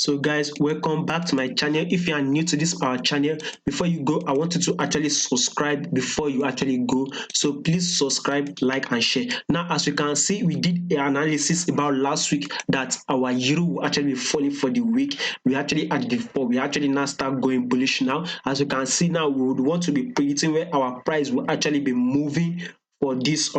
So guys, welcome back to my channel. If you are new to this our channel, before you go, I want you to actually subscribe before you actually go. So please subscribe, like and share. Now as you can see, we did an analysis about last week that our euro will actually be falling for the week. We actually at the fall, we actually now start going bullish now. As you can see now, we would want to be predicting where our price will actually be moving for this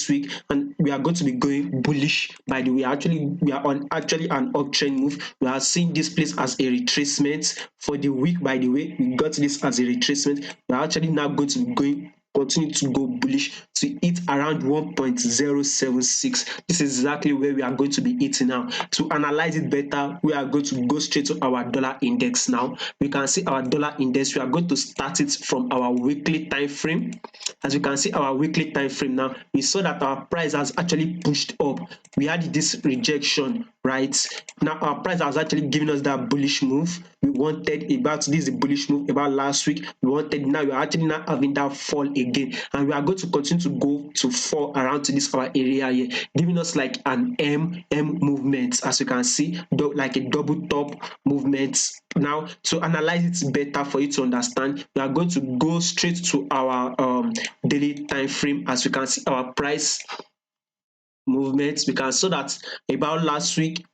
week, and we are going to be going bullish. By the way, we are on actually an uptrend move. We are seeing this place as a retracement for the week. By the way, we got this as a retracement. We are actually now going to be going continue to go bullish to hit around 1.076. This is exactly where we are going to be hitting now. To analyze it better, we are going to go straight to our dollar index now. We can see our dollar index. We are going to start it from our weekly time frame. As you can see our weekly time frame now, we saw that our price has actually pushed up. We had this rejection, right? Now our price has actually given us that bullish move. We wanted about this bullish move about last week. We wanted, now we are actually not having that fall again, and we are going to continue to go to fall around to this our area here, giving us like an M movement. As you can see, like a double top movement. Now to analyze it better for you to understand, we are going to go straight to our daily time frame. As you can see our price movements, we can see that about last week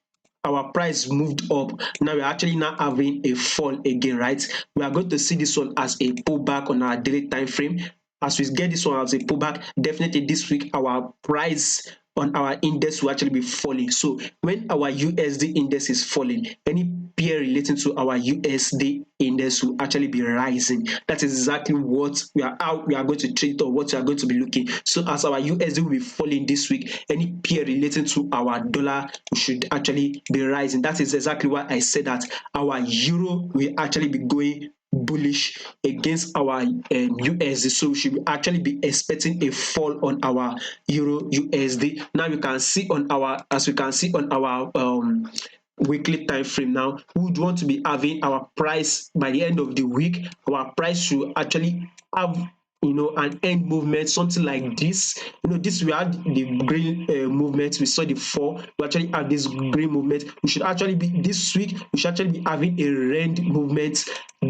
our price moved up. Now we're actually now having a fall again, right? We are going to see this one as a pullback on our daily time frame. As we get this one as a pullback, definitely this week our price on our index will actually be falling. So when our USD index is falling, any pair relating to our USD index will actually be rising. That is exactly what we are going to trade, or what we are going to be looking. So as our USD will be falling this week, any pair relating to our dollar should actually be rising. That is exactly why I said that our euro will actually be going bullish against our USD. So we should actually be expecting a fall on our euro USD. Now you can see on our, as we can see on our weekly time frame now, we would want to be having our price by the end of the week. Our price should actually have an end movement, something like this. This, we had the green movement, we saw the fall, we actually have this green movement. We should actually be, this week we should actually be having a red movement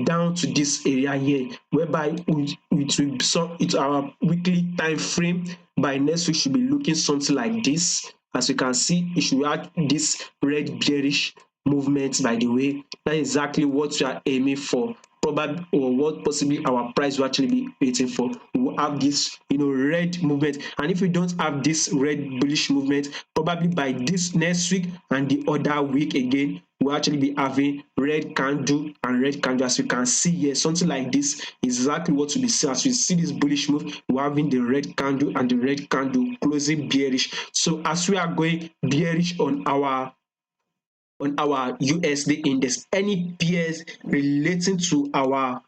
down to this area here, whereby it will, so it's our weekly time frame. By next week should be looking something like this. As you can see, it should have this red bearish movement. By the way, that's exactly what we are aiming for, probably, or what possibly our price will actually be waiting for. We will have this red movement, and if we don't have this red bullish movement, probably by this next week and the other week again, we'll actually be having red candle and red candle. As you can see here, something like this is exactly what we be seeing. As we see this bullish move, we're having the red candle and the red candle closing bearish. So as we are going bearish on our USD index, any pairs relating to our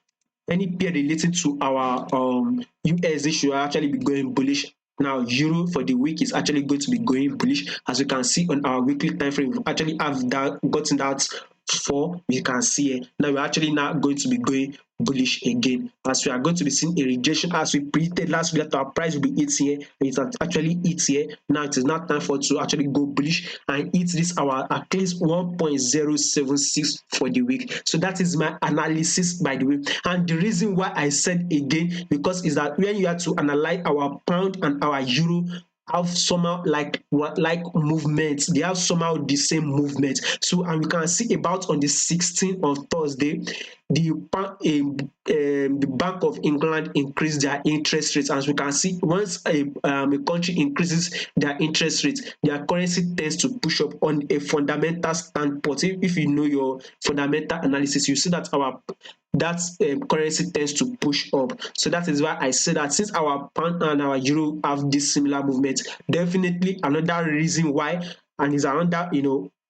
USD should actually be going bullish. Now euro for the week is actually going to be going bullish. As you can see on our weekly time frame, we actually have that gotten that fall. You can see it now. We're actually not going to be going bullish again, as we are going to be seeing a rejection as we predicted last week that our price will be hit here. It actually hit here. Now it is not time for to actually go bullish and hit this our at least 1.076 for the week. So that is my analysis, by the way. And the reason why I said again, because is that when you have to analyze our pound and our euro have somehow like movements, they have somehow the same movement. So, and we can see about on the 16th of Thursday, the Bank of England increased their interest rates. As we can see, once a country increases their interest rates, their currency tends to push up on a fundamental standpoint. If you know your fundamental analysis, you see that our currency tends to push up. So that is why I say that since our pound and our euro have this similar movement, definitely another reason why, and is another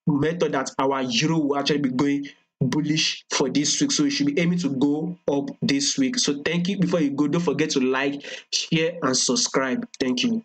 method that our euro will actually be going bullish for this week. So you should be aiming to go up this week. So thank you. Before you go, don't forget to like, share and subscribe. Thank you.